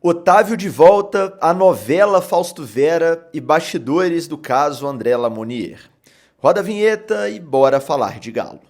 Otávio de volta, a novela Fausto Vera e bastidores do caso André Lamonier. Roda a vinheta e bora falar de Galo.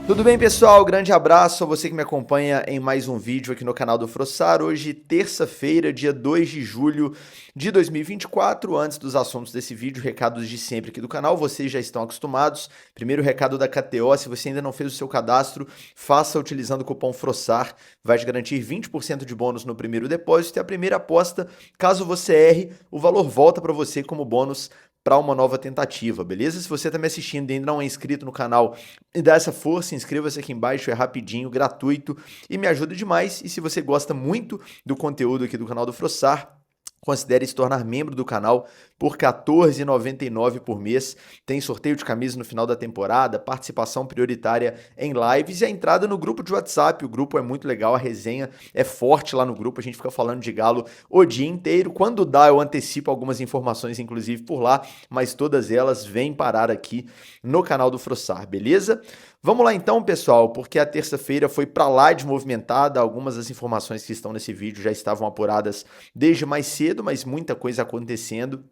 Tudo bem, pessoal? Grande abraço a você que me acompanha em mais um vídeo aqui no canal do Frossar. Hoje, terça-feira, dia 2 de julho de 2024. Antes dos assuntos desse vídeo, recados de sempre aqui do canal, vocês já estão acostumados. Primeiro recado da KTO, se você ainda não fez o seu cadastro, faça utilizando o cupom Frossar. Vai te garantir 20% de bônus no primeiro depósito e a primeira aposta, caso você erre, o valor volta para você como bônus para uma nova tentativa, beleza? Se você está me assistindo e ainda não é inscrito no canal, me dá essa força, inscreva-se aqui embaixo, é rapidinho, gratuito e me ajuda demais. E se você gosta muito do conteúdo aqui do canal do Frossar, considere se tornar membro do canal por R$ 14,99 por mês. Tem sorteio de camisa no final da temporada, participação prioritária em lives e a entrada no grupo de WhatsApp. O grupo é muito legal, a resenha é forte lá no grupo, a gente fica falando de Galo o dia inteiro. Quando dá, eu antecipo algumas informações, inclusive por lá, mas todas elas vêm parar aqui no canal do Frossar, beleza? Vamos lá então, pessoal, porque a terça-feira foi para lá de movimentada. Algumas das informações que estão nesse vídeo já estavam apuradas desde mais cedo, mas muita coisa acontecendo.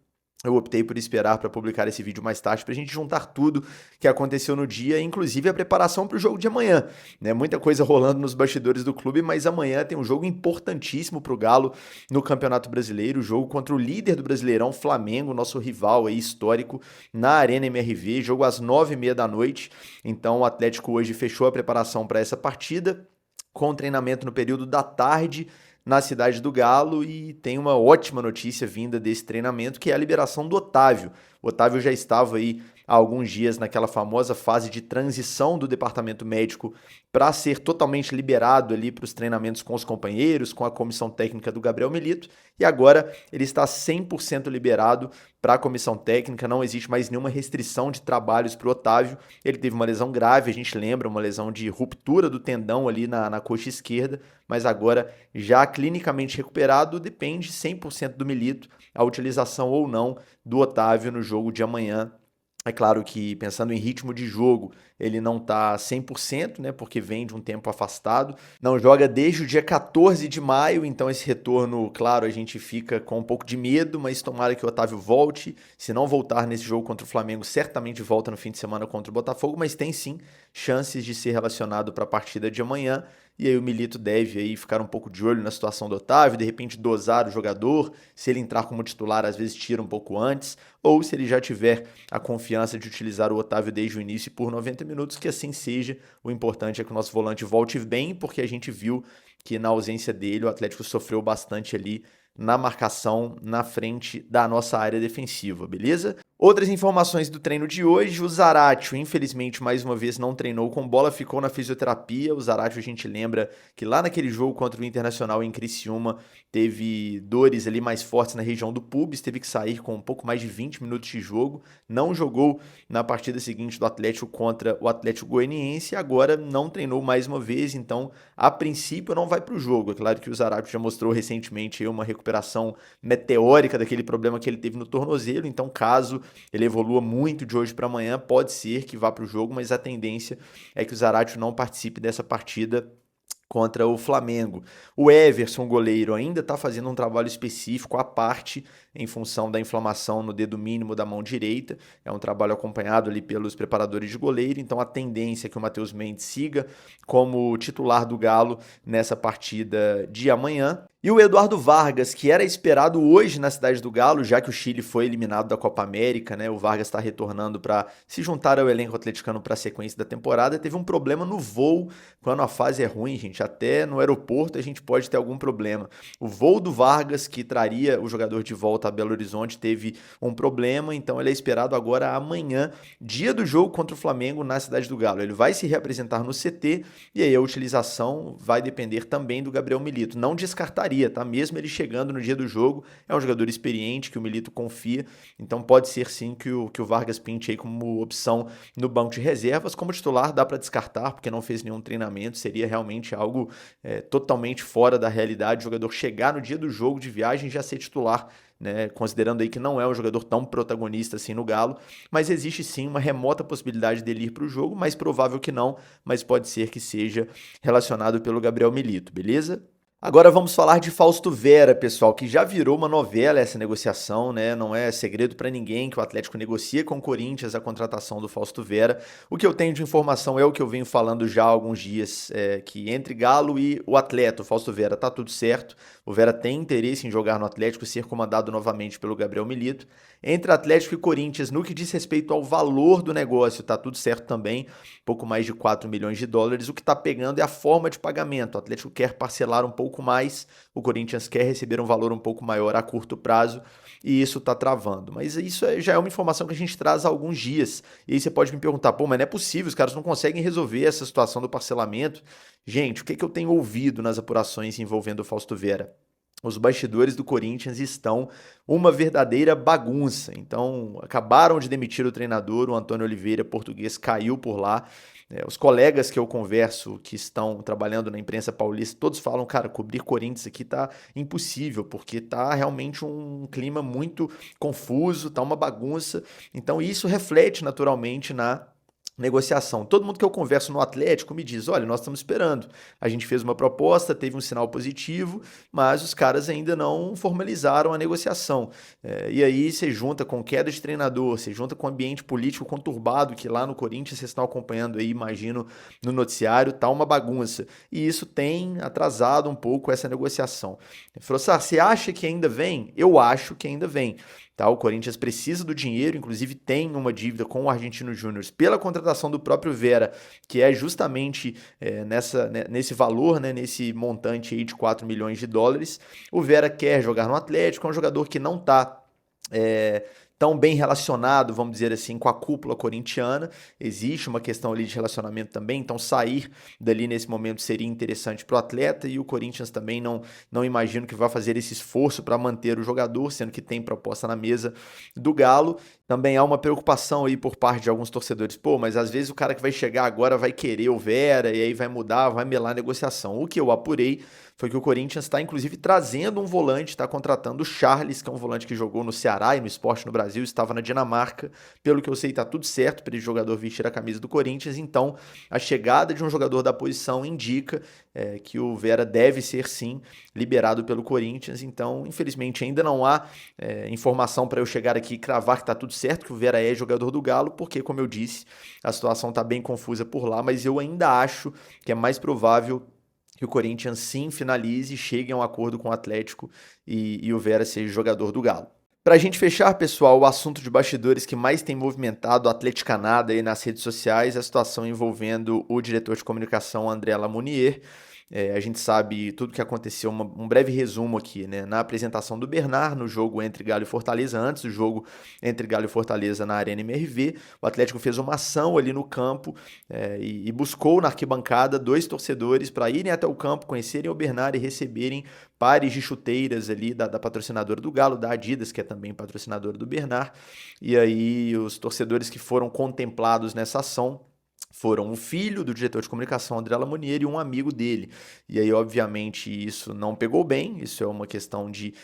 Eu optei por esperar para publicar esse vídeo mais tarde para a gente juntar tudo que aconteceu no dia, inclusive a preparação para o jogo de amanhã, né? Muita coisa rolando nos bastidores do clube, mas amanhã tem um jogo importantíssimo para o Galo no Campeonato Brasileiro, o jogo contra o líder do Brasileirão, Flamengo, nosso rival aí histórico, na Arena MRV, jogo às 9h30 da noite. Então o Atlético hoje fechou a preparação para essa partida, com treinamento no período da tarde, na cidade do Galo, e tem uma ótima notícia vinda desse treinamento, que é a liberação do Otávio. O Otávio já estava aí há alguns dias naquela famosa fase de transição do departamento médico para ser totalmente liberado ali para os treinamentos com os companheiros, com a comissão técnica do Gabriel Milito, e agora ele está 100% liberado para a comissão técnica, não existe mais nenhuma restrição de trabalhos para o Otávio. Ele teve uma lesão grave, a gente lembra, uma lesão de ruptura do tendão ali na coxa esquerda, mas agora já clinicamente recuperado, depende 100% do Milito a utilização ou não do Otávio no jogo de amanhã. É claro que, pensando em ritmo de jogo, ele não está 100%, né, porque vem de um tempo afastado. Não joga desde o dia 14 de maio, então esse retorno, claro, a gente fica com um pouco de medo, mas tomara que o Otávio volte. Se não voltar nesse jogo contra o Flamengo, certamente volta no fim de semana contra o Botafogo, mas tem sim chances de ser relacionado para a partida de amanhã. E aí o Milito deve aí ficar um pouco de olho na situação do Otávio, de repente dosar o jogador, se ele entrar como titular, às vezes tira um pouco antes, ou se ele já tiver a confiança de utilizar o Otávio desde o início por 90 minutos, que assim seja. O importante é que o nosso volante volte bem, porque a gente viu que na ausência dele o Atlético sofreu bastante ali na marcação na frente da nossa área defensiva, beleza? Outras informações do treino de hoje: o Zaratio, infelizmente, mais uma vez não treinou com bola, ficou na fisioterapia. O Zaratio, a gente lembra que lá naquele jogo contra o Internacional em Criciúma, teve dores ali mais fortes na região do pubis, teve que sair com um pouco mais de 20 minutos de jogo, não jogou na partida seguinte do Atlético contra o Atlético Goianiense, e agora não treinou mais uma vez, então, a princípio, não vai para o jogo. É claro que o Zaratio já mostrou recentemente uma recuperação meteórica daquele problema que ele teve no tornozelo, então, caso ele evolua muito de hoje para amanhã, pode ser que vá para o jogo, mas a tendência é que o Zaratio não participe dessa partida contra o Flamengo. O Everson, goleiro, ainda está fazendo um trabalho específico à parte em função da inflamação no dedo mínimo da mão direita. É um trabalho acompanhado ali pelos preparadores de goleiro, então a tendência é que o Matheus Mendes siga como titular do Galo nessa partida de amanhã. E o Eduardo Vargas, que era esperado hoje na cidade do Galo, já que o Chile foi eliminado da Copa América, né? O Vargas está retornando para se juntar ao elenco atleticano para a sequência da temporada. Teve um problema no voo. Quando a fase é ruim, gente, até no aeroporto a gente pode ter algum problema. O voo do Vargas, que traria o jogador de volta a Belo Horizonte, teve um problema, então ele é esperado agora amanhã, dia do jogo contra o Flamengo na cidade do Galo. Ele vai se reapresentar no CT e aí a utilização vai depender também do Gabriel Milito. Não descartaria, tá? Mesmo ele chegando no dia do jogo, é um jogador experiente que o Milito confia, então pode ser sim que o Vargas pinte aí como opção no banco de reservas. Como titular dá para descartar, porque não fez nenhum treinamento, seria realmente algo totalmente fora da realidade, o jogador chegar no dia do jogo de viagem e já ser titular né, considerando aí que não é um jogador tão protagonista assim no Galo, mas existe sim uma remota possibilidade dele ir para o jogo, mais provável que não, mas pode ser que seja relacionado pelo Gabriel Milito, beleza? Agora vamos falar de Fausto Vera, pessoal, que já virou uma novela essa negociação, né? Não é segredo para ninguém que o Atlético negocia com o Corinthians a contratação do Fausto Vera. O que eu tenho de informação é o que eu venho falando já há alguns dias, que entre Galo e o atleta, o Fausto Vera, tá tudo certo. O Vera tem interesse em jogar no Atlético e ser comandado novamente pelo Gabriel Milito. Entre Atlético e Corinthians, no que diz respeito ao valor do negócio, tá tudo certo também, pouco mais de 4 milhões de dólares. O que está pegando é a forma de pagamento. O Atlético quer parcelar um pouco mais, o Corinthians quer receber um valor um pouco maior a curto prazo e isso está travando. Mas isso já é uma informação que a gente traz há alguns dias. E aí você pode me perguntar, pô, mas não é possível, os caras não conseguem resolver essa situação do parcelamento. Gente, o que eu tenho ouvido nas apurações envolvendo o Fausto Vera? Os bastidores do Corinthians estão uma verdadeira bagunça. Então, acabaram de demitir o treinador, o Antônio Oliveira, português, caiu por lá. Os colegas que eu converso, que estão trabalhando na imprensa paulista, todos falam, cara, cobrir Corinthians aqui tá impossível, porque tá realmente um clima muito confuso, tá uma bagunça. Então, isso reflete naturalmente na negociação. Todo mundo que eu converso no Atlético me diz: olha, nós estamos esperando. A gente fez uma proposta, teve um sinal positivo, mas os caras ainda não formalizaram a negociação. E aí você junta com queda de treinador, você junta com ambiente político conturbado, que lá no Corinthians vocês estão acompanhando aí, imagino, no noticiário, tá uma bagunça. E isso tem atrasado um pouco essa negociação. Frossar, você acha que ainda vem? Eu acho que ainda vem. Tá, o Corinthians precisa do dinheiro, inclusive tem uma dívida com o Argentino Júnior pela contratação do próprio Vera, que é justamente nesse valor, né, nesse montante aí de 4 milhões de dólares. O Vera quer jogar no Atlético, é um jogador que não está tão bem relacionado, vamos dizer assim, com a cúpula corintiana. Existe uma questão ali de relacionamento também, então sair dali nesse momento seria interessante para o atleta e o Corinthians também não imagino que vai fazer esse esforço para manter o jogador, sendo que tem proposta na mesa do Galo. Também há uma preocupação aí por parte de alguns torcedores. Pô, mas às vezes o cara que vai chegar agora vai querer o Vera e aí vai mudar, vai melar a negociação. O que eu apurei foi que o Corinthians está inclusive trazendo um volante, está contratando o Charles, que é um volante que jogou no Ceará e no Sport no Brasil, estava na Dinamarca. Pelo que eu sei, está tudo certo para esse jogador vestir a camisa do Corinthians. Então, a chegada de um jogador da posição indica que o Vera deve ser sim liberado pelo Corinthians. Então, infelizmente, ainda não há informação para eu chegar aqui e cravar que está tudo certo, que o Vera é jogador do Galo, porque, como eu disse, a situação está bem confusa por lá, mas eu ainda acho que é mais provável que o Corinthians sim finalize, chegue a um acordo com o Atlético e o Vera seja jogador do Galo. Para a gente fechar, pessoal, o assunto de bastidores que mais tem movimentado a Atleticana aí nas redes sociais é a situação envolvendo o diretor de comunicação André Lamonier. A gente sabe tudo o que aconteceu, um breve resumo aqui, né? Na apresentação do Bernard, no jogo entre Galo e Fortaleza, antes do jogo entre Galo e Fortaleza na Arena MRV, o Atlético fez uma ação ali no campo e buscou na arquibancada 2 torcedores para irem até o campo, conhecerem o Bernard e receberem pares de chuteiras ali da patrocinadora do Galo, da Adidas, que é também patrocinadora do Bernard. E aí os torcedores que foram contemplados nessa ação foram o filho do diretor de comunicação, André Lamonier, e um amigo dele. E aí, obviamente, isso não pegou bem, isso é uma questão de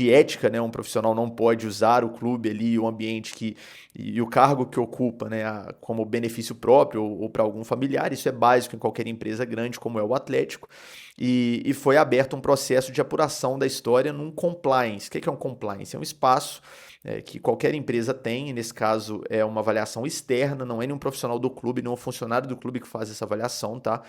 ética, né? Um profissional não pode usar o clube ali, o ambiente e o cargo que ocupa, né, como benefício próprio ou para algum familiar. Isso é básico em qualquer empresa grande, como é o Atlético. E foi aberto um processo de apuração da história num compliance. O que é um compliance? É um espaço que qualquer empresa tem, e nesse caso é uma avaliação externa, não é nenhum profissional do clube, não é um funcionário do clube que faz essa avaliação, tá?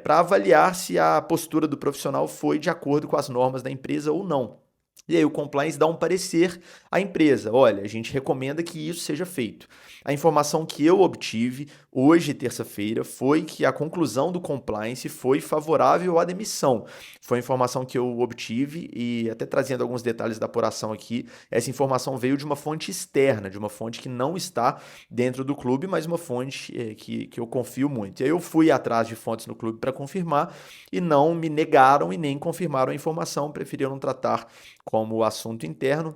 Para avaliar se a postura do profissional foi de acordo com as normas da empresa ou não. E aí o compliance dá um parecer à empresa, olha, a gente recomenda que isso seja feito. A informação que eu obtive hoje, terça-feira, foi que a conclusão do compliance foi favorável à demissão. Foi a informação que eu obtive e até trazendo alguns detalhes da apuração aqui, essa informação veio de uma fonte externa, de uma fonte que não está dentro do clube, mas uma fonte que eu confio muito. E aí eu fui atrás de fontes no clube para confirmar e não me negaram e nem confirmaram a informação, preferiram tratar como assunto interno.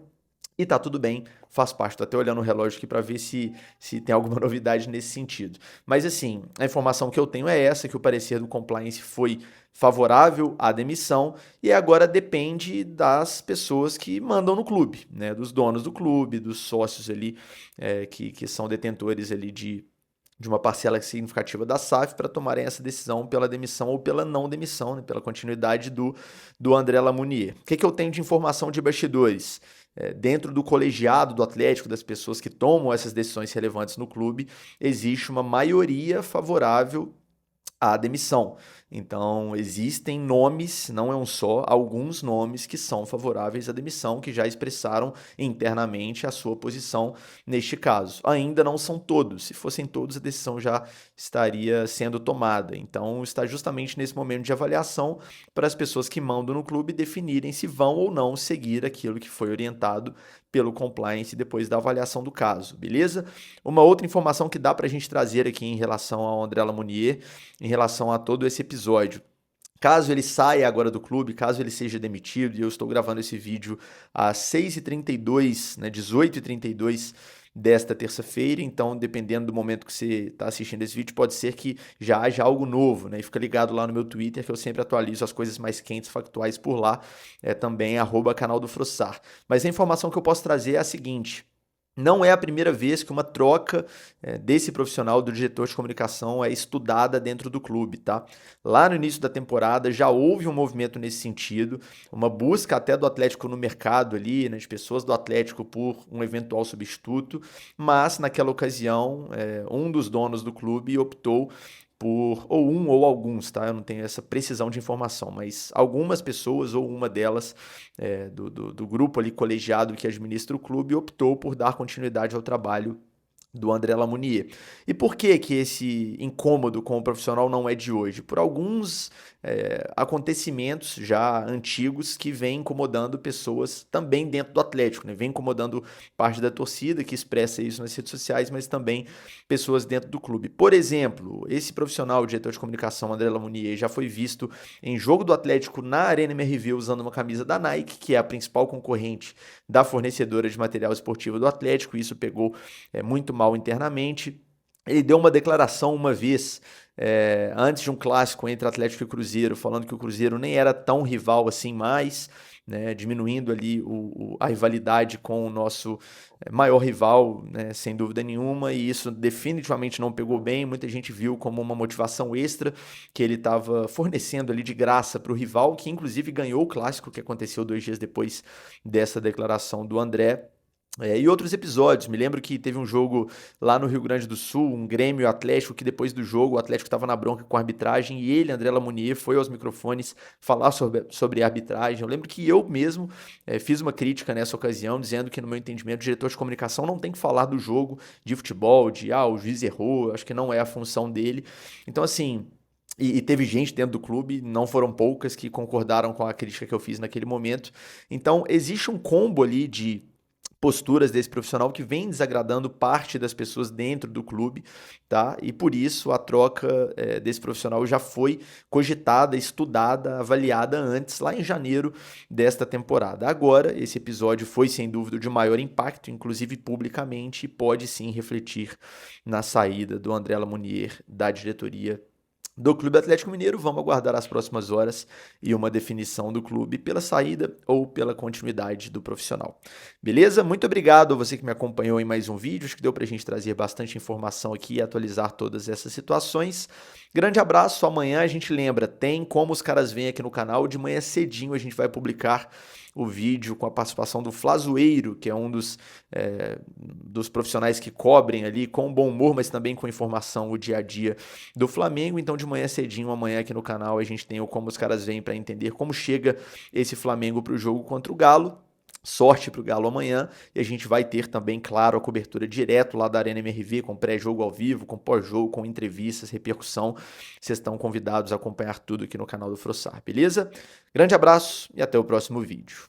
E tá tudo bem, faz parte. Tô até olhando o relógio aqui para ver se tem alguma novidade nesse sentido. Mas assim, a informação que eu tenho é essa, que o parecer do compliance foi favorável à demissão e agora depende das pessoas que mandam no clube, né? Dos donos do clube, dos sócios ali, que são detentores ali de uma parcela significativa da SAF para tomarem essa decisão pela demissão ou pela não demissão, né, pela continuidade do André Lamounier. O que eu tenho de informação de bastidores? Dentro do colegiado do Atlético, das pessoas que tomam essas decisões relevantes no clube, existe uma maioria favorável à demissão. Então, existem nomes, não é um só, alguns nomes que são favoráveis à demissão, que já expressaram internamente a sua posição neste caso. Ainda não são todos, se fossem todos, a decisão já estaria sendo tomada. Então, está justamente nesse momento de avaliação para as pessoas que mandam no clube definirem se vão ou não seguir aquilo que foi orientado pelo compliance depois da avaliação do caso, beleza? Uma outra informação que dá para a gente trazer aqui em relação ao André Lamounier, em relação a todo esse episódio. Caso ele saia agora do clube, caso ele seja demitido, e eu estou gravando esse vídeo às 6h32, né, 18h32 desta terça-feira, então dependendo do momento que você está assistindo esse vídeo, pode ser que já haja algo novo, né? E fica ligado lá no meu Twitter, que eu sempre atualizo as coisas mais quentes, factuais por lá, também @canal do Frossar. Mas a informação que eu posso trazer é a seguinte: não é a primeira vez que uma troca desse profissional, do diretor de comunicação, é estudada dentro do clube, tá? Lá no início da temporada já houve um movimento nesse sentido, uma busca até do Atlético no mercado ali, né, de pessoas do Atlético por um eventual substituto, mas naquela ocasião um dos donos do clube optou por, ou um ou alguns, tá? Eu não tenho essa precisão de informação, mas algumas pessoas ou uma delas do grupo ali colegiado que administra o clube optou por dar continuidade ao trabalho do André Lamounier. E por que que esse incômodo com o profissional não é de hoje? Por alguns acontecimentos já antigos que vêm incomodando pessoas também dentro do Atlético, né? Vem incomodando parte da torcida que expressa isso nas redes sociais, mas também pessoas dentro do clube. Por exemplo, esse profissional, o diretor de comunicação, André Lamounier, já foi visto em jogo do Atlético na Arena MRV usando uma camisa da Nike, que é a principal concorrente da fornecedora de material esportivo do Atlético, e isso pegou muito mal internamente. Ele deu uma declaração uma vez, antes de um clássico entre Atlético e Cruzeiro, falando que o Cruzeiro nem era tão rival assim mais, né, diminuindo ali a rivalidade com o nosso maior rival, né, sem dúvida nenhuma, e isso definitivamente não pegou bem. Muita gente viu como uma motivação extra que ele estava fornecendo ali de graça para o rival, que inclusive ganhou o clássico, que aconteceu 2 dias depois dessa declaração do André. E outros episódios, me lembro que teve um jogo lá no Rio Grande do Sul, um Grêmio e Atlético, que depois do jogo o Atlético estava na bronca com a arbitragem e ele, André Lamounier, foi aos microfones falar sobre a arbitragem. Eu lembro que eu mesmo fiz uma crítica nessa ocasião, dizendo que no meu entendimento o diretor de comunicação não tem que falar do jogo de futebol, o juiz errou, acho que não é a função dele. Então assim, e teve gente dentro do clube, não foram poucas, que concordaram com a crítica que eu fiz naquele momento. Então existe um combo ali de posturas desse profissional que vem desagradando parte das pessoas dentro do clube, tá? E por isso a troca desse profissional já foi cogitada, estudada, avaliada antes, lá em janeiro desta temporada. Agora, esse episódio foi sem dúvida de maior impacto, inclusive publicamente, e pode sim refletir na saída do André Lamounier da diretoria do Clube Atlético Mineiro. Vamos aguardar as próximas horas e uma definição do clube pela saída ou pela continuidade do profissional. Beleza? Muito obrigado a você que me acompanhou em mais um vídeo. Acho que deu para a gente trazer bastante informação aqui e atualizar todas essas situações. Grande abraço. Amanhã a gente lembra, tem Como os Caras Vêm aqui no canal. De manhã cedinho a gente vai publicar o vídeo com a participação do Flazoeiro, que é um dos profissionais que cobrem ali com bom humor, mas também com informação o dia a dia do Flamengo. Então de manhã cedinho, amanhã aqui no canal, a gente tem o Como os Caras Vêm para entender como chega esse Flamengo para o jogo contra o Galo. Sorte para o Galo amanhã, e a gente vai ter também, claro, a cobertura direto lá da Arena MRV, com pré-jogo ao vivo, com pós-jogo, com entrevistas, repercussão. Vocês estão convidados a acompanhar tudo aqui no canal do Frossar, beleza? Grande abraço e até o próximo vídeo.